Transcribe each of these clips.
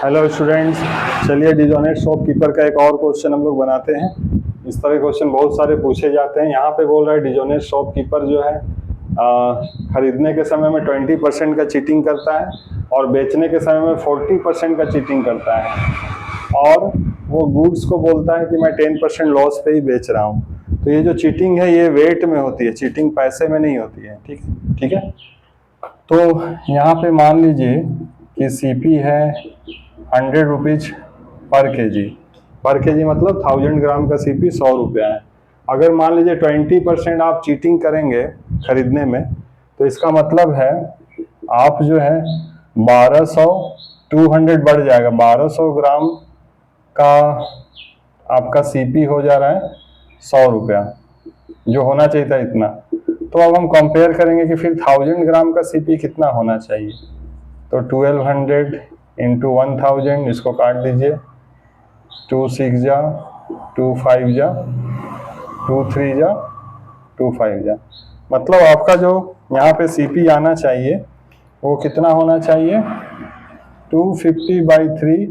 Hello students, चलिए डिजोनेट shopkeeper का एक और क्वेश्चन हम लोग बनाते हैं। इस तरह के क्वेश्चन बहुत सारे पूछे जाते हैं। यहाँ पे बोल रहा है डिजोनेट शॉपकीपर जो है खरीदने के समय में 20% का चीटिंग करता है और बेचने के समय में 40% का चीटिंग करता है, और वो गुड्स को बोलता है कि मैं 10% लॉस पे ही बेच रहा हूँ। तो ये जो चीटिंग है ये वेट में होती है, चीटिंग पैसे में नहीं होती है। ठीक है। तो यहाँ पे मान लीजिए कि सीपी है 100 रुपीज पर के जी मतलब 1000 ग्राम का सीपी 100 रुपया है। अगर मान लीजिए 20% आप चीटिंग करेंगे खरीदने में, तो इसका मतलब है आप जो है 1200 200 बढ़ जाएगा, 1200 ग्राम का आपका सीपी हो जा रहा है 100 रुपया, जो होना चाहिए था इतना। तो अब हम कंपेयर करेंगे कि फिर 1000 ग्राम का सीपी कितना होना चाहिए। तो 1200 इंटू 1000, इसको काट दीजिए। 2 6 जा 2 5 जा 2 3 जा 2 5 जा, मतलब आपका जो यहाँ पे सीपी आना चाहिए वो कितना होना चाहिए, 250/3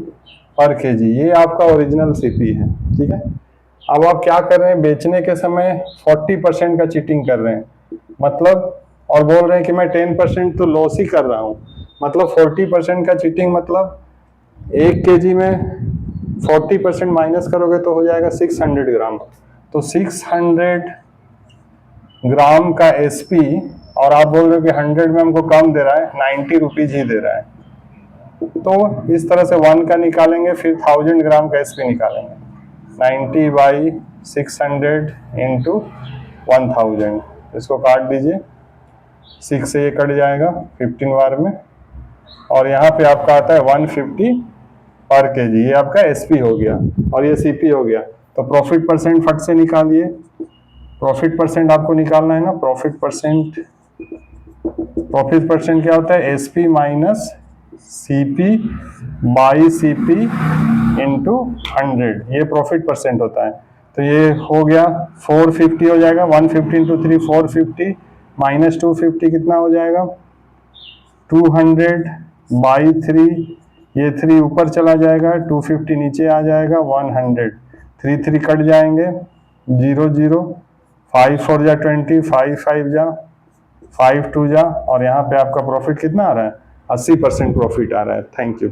पर के जी। ये आपका ओरिजिनल सीपी है। ठीक है। अब आप क्या कर रहे हैं, बेचने के समय 40% का चीटिंग कर रहे हैं, मतलब, और बोल रहे हैं कि मैं 10% तो लॉस ही कर रहा हूँ। मतलब 40% का चीटिंग, मतलब 1 केजी में 40% माइनस करोगे तो हो जाएगा 600 ग्राम। तो 600 ग्राम का एसपी, और आप बोल रहे हो कि 100 में हमको कम दे रहा है, 90 रुपीज ही दे रहा है। तो इस तरह से 1 का निकालेंगे, फिर 1000 ग्राम का एसपी निकालेंगे। 90/600 इंटू 1000, इसको काट दीजिए, 6 से ये कट जाएगा 15 बार में, और यहाँ पे आपका आता है 150 पर के जी। ये आपका एसपी हो गया और ये सीपी हो गया। तो प्रॉफिट परसेंट फट से निकालिए। प्रॉफिट परसेंट आपको निकालना है ना। प्रॉफिट परसेंट क्या होता है, SP minus CP by CP into 100, ये प्रॉफिट परसेंट होता है। तो ये हो गया 450 हो जाएगा, 150 इंटू 3 450 माइनस 250 कितना हो जाएगा, 200/3, ये 3 ऊपर चला जाएगा, 250 नीचे आ जाएगा, 100, 3 3 कट जाएंगे, 0 0, 5 4 जा 20, 5 5 जा 5 2 जा, और यहाँ पे आपका प्रॉफिट कितना आ रहा है, 80% प्रॉफिट आ रहा है। Thank you.